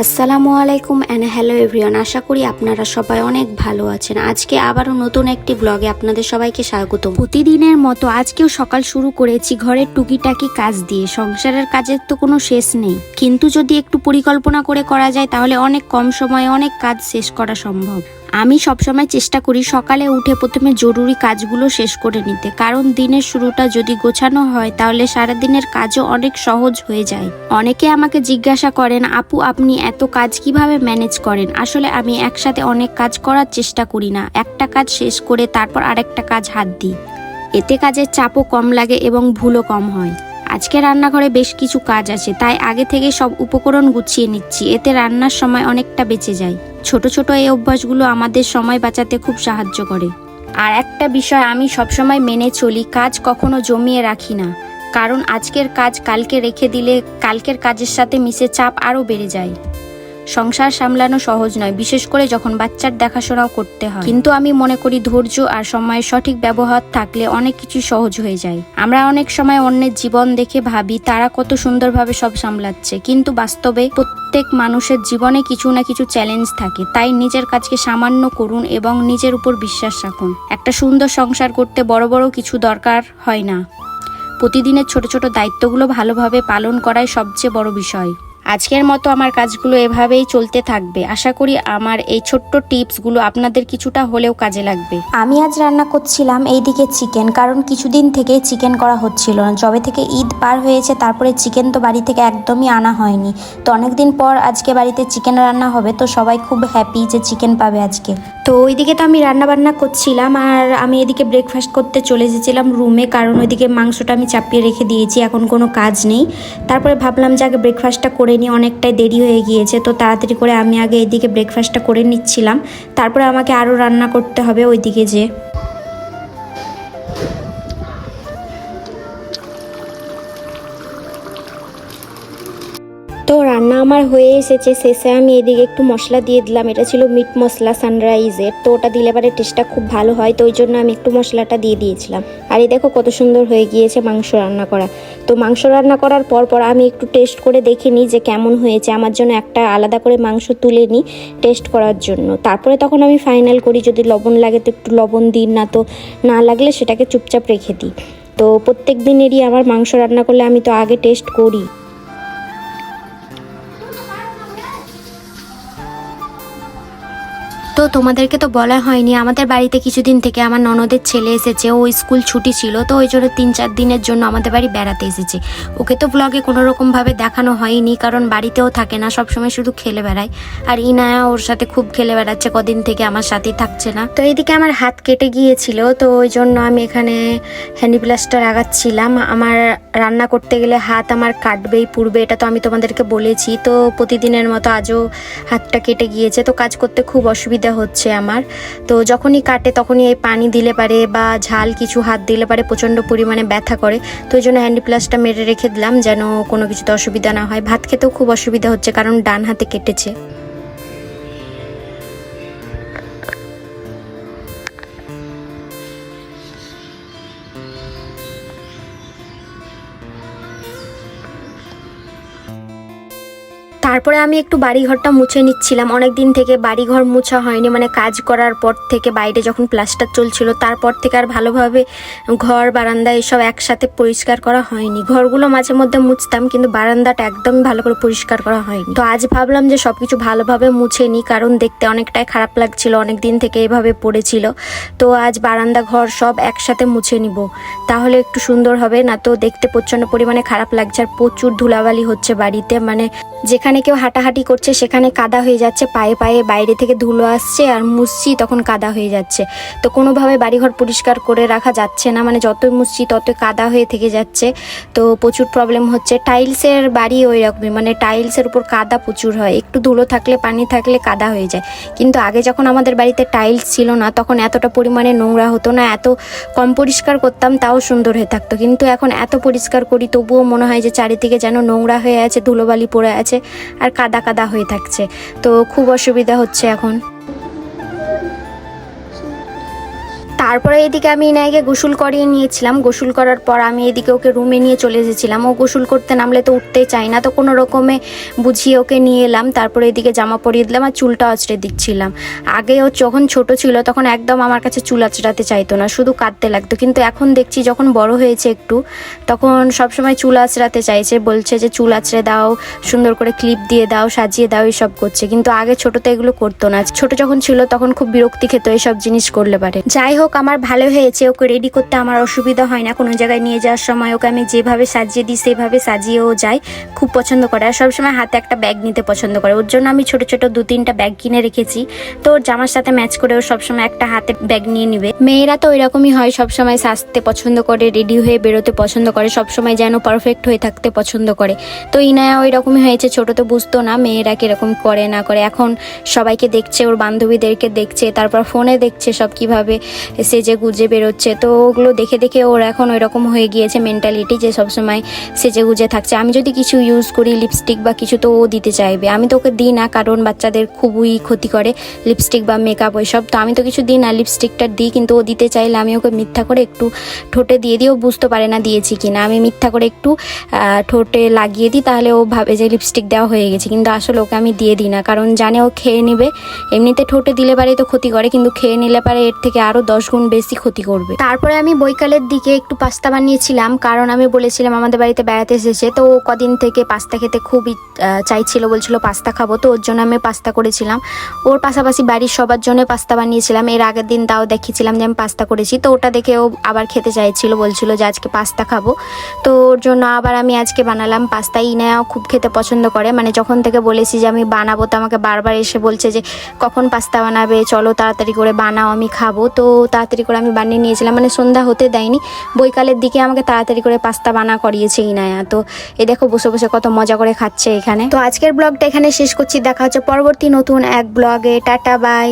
আসসালামু আলাইকুম and hello everyone. আশা করি আপনারা সবাই অনেক ভালো আছেন। আজকে আবারও নতুন একটি ব্লগে আপনাদের সবাইকে স্বাগত। প্রতিদিনের মতো আজকেও সকাল শুরু করেছি ঘরের টুকিটাকি কাজ দিয়ে। সংসারের কাজের তো কোনো শেষ নেই, কিন্তু যদি একটু পরিকল্পনা করে করা যায় তাহলে অনেক কম সময়ে অনেক কাজ শেষ করা সম্ভব। আমি সবসময় চেষ্টা করি সকালে উঠে প্রথমে জরুরি কাজগুলো শেষ করে নিতে, কারণ দিনের শুরুটা যদি গোছানো হয় তাহলে সারাদিনের কাজও অনেক সহজ হয়ে যায়। অনেকে আমাকে জিজ্ঞাসা করেন, আপু আপনি এত কাজ কিভাবে ম্যানেজ করেন? আসলে আমি একসাথে অনেক কাজ করার চেষ্টা করি না, একটা কাজ শেষ করে তারপর আরেকটা কাজ হাত দিই। এতে কাজের চাপও কম লাগে এবং ভুলও কম হয়। আজকে রান্নাঘরে বেশ কিছু কাজ আছে, তাই আগে থেকে সব উপকরণ গুছিয়ে নিচ্ছি। এতে রান্নার সময় অনেকটা বেঁচে যায়। ছোট ছোট এই অভ্যাসগুলো আমাদের সময় বাঁচাতে খুব সাহায্য করে। আর একটা বিষয় আমি সবসময় মেনে চলি, কাজ কখনো জমিয়ে রাখি না, কারণ আজকের কাজ কালকে রেখে দিলে কালকের কাজের সাথে মিশে চাপ আরও বেড়ে যায়। সংসার সামলানো সহজ নয়, বিশেষ করে যখন বাচ্চার দেখাশোনাও করতে হয়, কিন্তু আমি মনে করি ধৈর্য আর সময়ের সঠিক ব্যবহার থাকলে অনেক কিছু সহজ হয়ে যায়। আমরা অনেক সময় অন্যের জীবন দেখে ভাবি তারা কত সুন্দরভাবে সব সামলাচ্ছে, কিন্তু বাস্তবে প্রত্যেক মানুষের জীবনে কিছু না কিছু চ্যালেঞ্জ থাকে। তাই নিজের কাজকে সামান্য করুন এবং নিজের উপর বিশ্বাস রাখুন। একটা সুন্দর সংসার করতে বড় বড় কিছু দরকার হয় না, প্রতিদিনের ছোট ছোট দায়িত্বগুলো ভালোভাবে পালন করাই সবচেয়ে বড় বিষয়। আজকের মতো আমার কাজগুলো এভাবেই চলতে থাকবে। আশা করি আমার এই ছোট্ট টিপসগুলো আপনাদের কিছুটা হলেও কাজে লাগবে। আমি আজ রান্না করছিলাম এইদিকে চিকেন, কারণ কিছুদিন থেকেই চিকেন করা হচ্ছিল না। যবে থেকে ঈদ পার হয়েছে তারপরে চিকেন তো বাড়ি থেকে একদমই আনা হয়নি, তো অনেকদিন পর আজকে বাড়িতে চিকেন রান্না হবে, তো সবাই খুব হ্যাপি যে চিকেন পাবে আজকে। তো ওইদিকে তো আমি রান্না বান্না করছিলাম আর আমি এদিকে ব্রেকফাস্ট করতে চলে এসেছিলাম রুমে, কারণ ওইদিকে মাংসটা আমি চাপিয়ে রেখে দিয়েছি, এখন কোনো কাজ নেই। তারপরে ভাবলাম যে আগে ব্রেকফাস্টটা করে নিই, অনেকটাই দেরি হয়ে গিয়েছে, তো তাড়াতাড়ি করে আমি আগে এদিকে ব্রেকফাস্টটা করে নিচ্ছিলাম। তারপরে আমাকে আরও রান্না করতে হবে ওইদিকে যে। তো রান্না আমার হয়ে এসেছে, শেষে আমি এদিকে একটু মশলা দিয়ে দিলাম। এটা ছিল মিট মশলা সানরাইজের, তো ওটা দিলে পরে টেস্টটা খুব ভালো হয়, তো ওই জন্য আমি একটু মশলাটা দিয়ে দিয়েছিলাম। আর এই দেখো কত সুন্দর হয়ে গিয়েছে মাংস রান্না করা। তো মাংস রান্না করার পর আমি একটু টেস্ট করে দেখে নিই যে কেমন হয়েছে। আমার জন্য একটা আলাদা করে মাংস তুলে নিই টেস্ট করার জন্য। তারপরে তখন আমি ফাইনাল করি, যদি লবণ লাগে তো একটু লবণ দিই, না তো না লাগলে সেটাকে চুপচাপ রেখে দিই। তো প্রত্যেক দিনেরই আমার মাংস রান্না করলে আমি তো আগে টেস্ট করি। তো তোমাদেরকে তো বলা হয়নি, আমাদের বাড়িতে কিছুদিন থেকে আমার ননদের ছেলে এসেছে। ও স্কুল ছুটি ছিল, তো ওই জন্য 3-4 দিনের জন্য আমাদের বাড়ি বেড়াতে এসেছে। ওকে তো ব্লগে কোনো রকমভাবে দেখানো হয়নি, কারণ বাড়িতেও থাকে না, সবসময় শুধু খেলে বেড়ায়। আর ইনায়া ওর সাথে খুব খেলে বেড়াচ্ছে, কদিন থেকে আমার সাথেই থাকছে না। তো এইদিকে আমার হাত কেটে গিয়েছিল, তো ওই জন্য আমি এখানে হ্যান্ডি প্লাস্টার লাগাচ্ছিলাম। আমার রান্না করতে গেলে হাত আমার কাটবেই পুড়বে, এটা তো আমি তোমাদেরকে বলেছি। তো প্রতিদিনের মতো আজও হাতটা কেটে গিয়েছে, তো কাজ করতে খুব অসুবিধা হচ্ছে আমার। তো যখনই কাটে তখনই এই পানি দিলে পারে বা ঝাল কিছু হাত দিলে পারে প্রচণ্ড পরিমাণে ব্যথা করে, তো ওই জন্য হ্যান্ডি প্লাসটা মেরে রেখে দিলাম যেন কোনো কিছুতে অসুবিধা না হয়। ভাত খেতেও খুব অসুবিধা হচ্ছে কারণ ডান হাতে কেটেছে। তারপরে আমি একটু বাড়িঘরটা মুছে নিচ্ছিলাম। অনেক দিন থেকে বাড়িঘর মুছা হয়নি, মানে কাজ করার পর থেকে, বাইরে যখন প্লাস্টার চলছিল তারপর থেকে আর ভালোভাবে ঘর বারান্দা এসব একসাথে পরিষ্কার করা হয়নি। ঘরগুলো মাঝে মধ্যে মুছতাম, কিন্তু বারান্দাটা একদমই ভালো করে পরিষ্কার করা হয়নি। তো আজ ভাবলাম যে সবকিছু ভালোভাবে মুছে নিই, কারণ দেখতে অনেকটাই খারাপ লাগছিল, অনেক দিন থেকে এভাবে পড়েছিল। তো আজ বারান্দা ঘর সব একসাথে মুছে নিব, তাহলে একটু সুন্দর হবে, না তো দেখতে প্রচণ্ড পরিমাণে খারাপ লাগছে। আর প্রচুর ধুলাবালি হচ্ছে বাড়িতে, মানে যেখানে কেউ হাঁটাহাঁটি করছে সেখানে কাদা হয়ে যাচ্ছে, পায়ে পায়ে বাইরে থেকে ধুলো আসছে, আর মুছছি তখন কাদা হয়ে যাচ্ছে। তো কোনোভাবে বাড়িঘর পরিষ্কার করে রাখা যাচ্ছে না, মানে যতই মুছছি ততই কাদা হয়ে থেকে যাচ্ছে। তো প্রচুর প্রবলেম হচ্ছে। টাইলসের বাড়ি ওই রকমই, মানে টাইলসের উপর কাদা প্রচুর হয়, একটু ধুলো থাকলে পানি থাকলে কাদা হয়ে যায়। কিন্তু আগে যখন আমাদের বাড়িতে টাইলস ছিল না তখন এতটা পরিমাণে নোংরা হতো না, এত কম পরিষ্কার করতাম তাও সুন্দর হয়ে থাকতো। কিন্তু এখন এত পরিষ্কার করি তবুও মনে হয় যে চারিদিকে যেন নোংরা হয়ে আছে, ধুলোবালি পড়ে আছে আর কাদা কাদা হয়ে থাকছে। তো খুব অসুবিধা হচ্ছে এখন। তারপরে এদিকে আমি ইনাইকে গোসল করিয়ে নিয়েছিলাম। গোসল করার পর আমি এদিকে ওকে রুমে নিয়ে চলে এসেছিলাম। ও গোসল করতে নামলে তো উঠতেই চাই না, তো কোনো রকমে বুঝিয়ে ওকে নিয়ে এলাম। তারপরে এদিকে জামা পরিয়ে দিলাম আর চুলটা আঁচড়ে দিচ্ছিলাম। আগে ও যখন ছোট ছিল তখন একদম আমার কাছে চুল আঁচড়াতে চাইতো না, শুধু কাঁদতে লাগতো। কিন্তু এখন দেখছি যখন বড় হয়েছে একটু, তখন সবসময় চুল আঁচড়াতে চাইছে, বলছে যে চুল আঁচড়ে দাও, সুন্দর করে ক্লিপ দিয়ে দাও, সাজিয়ে দাও, এইসব করছে। কিন্তু আগে ছোটতে এগুলো করতো না। ছোট যখন ছিল তখন খুব বিরক্তি খেতো এইসব জিনিস করলে পারে। যাই হোক, আমার ভালো হয়েছে। ওকে রেডি করতে আমার অসুবিধা হয় না। কোনো জায়গায় নিয়ে যাওয়ার সময় ওকে আমি যেভাবে সাজিয়ে দিই সেভাবে সাজিয়েও যায়। খুব পছন্দ করে আর সবসময় হাতে একটা ব্যাগ নিতে পছন্দ করে। ওর জন্য আমি ছোট ছোট 2-3টা ব্যাগ কিনে রেখেছি। তো ওর জামার সাথে ম্যাচ করে ও সবসময় একটা হাতে ব্যাগ নিয়ে নিবে। মেয়েরা তো এরকমই হয়, সবসময় সাজতে পছন্দ করে, রেডি হয়ে বেরোতে পছন্দ করে, সবসময় যেন পারফেক্ট হয়ে থাকতে পছন্দ করে। তো ইনায়া ওই রকমই হয়েছে। ছোট তো বুঝতো না মেয়েরা কিরকম করে না করে। এখন সবাইকে দেখছে, ওর বান্ধবীদেরকে দেখছে, তারপর ফোনে দেখছে সব কিভাবে সেজে গুজে বেরোচ্ছে। তো ওগুলো দেখে দেখে ওর এখন ওই রকম হয়ে গিয়েছে মেন্টালিটি, যে সবসময় সেজে গুজে থাকছে। আমি যদি কিছু ইউজ করি লিপস্টিক বা কিছু, তো ও দিতে চাইবে। আমি তো ওকে দিই না, কারণ বাচ্চাদের খুবই ক্ষতি করে লিপস্টিক বা মেকআপ ওইসব। তো আমি তো কিছু দিই না, লিপস্টিকটা দিই। কিন্তু ও দিতে চাইলে আমি ওকে মিথ্যা করে একটু ঠোঁটে দিয়ে দিই। ও বুঝতে পারে না দিয়েছি কিনা। আমি মিথ্যা করে একটু ঠোঁটে লাগিয়ে দিই, তাহলে ও ভাবে যে লিপস্টিক দেওয়া হয়ে গেছে। কিন্তু আসলে ওকে আমি দিয়ে দিই না, কারণ জানে ও খেয়ে নেবে। এমনিতে ঠোঁটে দিলে পারে তো ক্ষতি করে, কিন্তু খেয়ে নিলে পারে এর থেকে আরও 10 গুণ বেশি ক্ষতি করবে। তারপরে আমি বৈকালের দিকে একটু পাস্তা বানিয়েছিলাম, কারণ আমি বলেছিলাম আমাদের বাড়িতে বেড়াতে এসেছে। তো ও কদিন থেকে পাস্তা খেতে খুবই চাইছিল, বলছিল পাস্তা খাবো। তো ওর জন্য আমি পাস্তা করেছিলাম। ওর পাশাপাশি বাড়ির সবার জন্য পাস্তা বানিয়েছিলাম। এর আগের দিন তাও দেখিয়েছিলাম যে আমি পাস্তা করেছি। তো ওটা দেখে ও আবার খেতে চাইছিল, বলছিল যে আজকে পাস্তা খাবো। তো ওর জন্য আবার আমি আজকে বানালাম পাস্তা। ইনায়াও খুব খেতে পছন্দ করে, মানে যখন থেকে বলেছি যে আমি বানাবো, তো আমাকে বারবার এসে বলছে যে কখন পাস্তা বানাবে, চলো তাড়াতাড়ি করে বানাও, আমি খাবো। তো তাড়াতাড়ি করে আমি বানিয়ে নিয়েছিলাম, মানে সন্ধ্যা হতে দেয়নি, বৈকালের দিকে আমাকে তাড়াতাড়ি করে পাস্তা বানা করিয়েছে ইনায়া। তো এ দেখো বসে বসে কত মজা করে খাচ্ছে এখানে। তো আজকের ব্লগটা এখানে শেষ করছি। দেখা হচ্ছে পরবর্তী নতুন এক ব্লগে। Tata, by.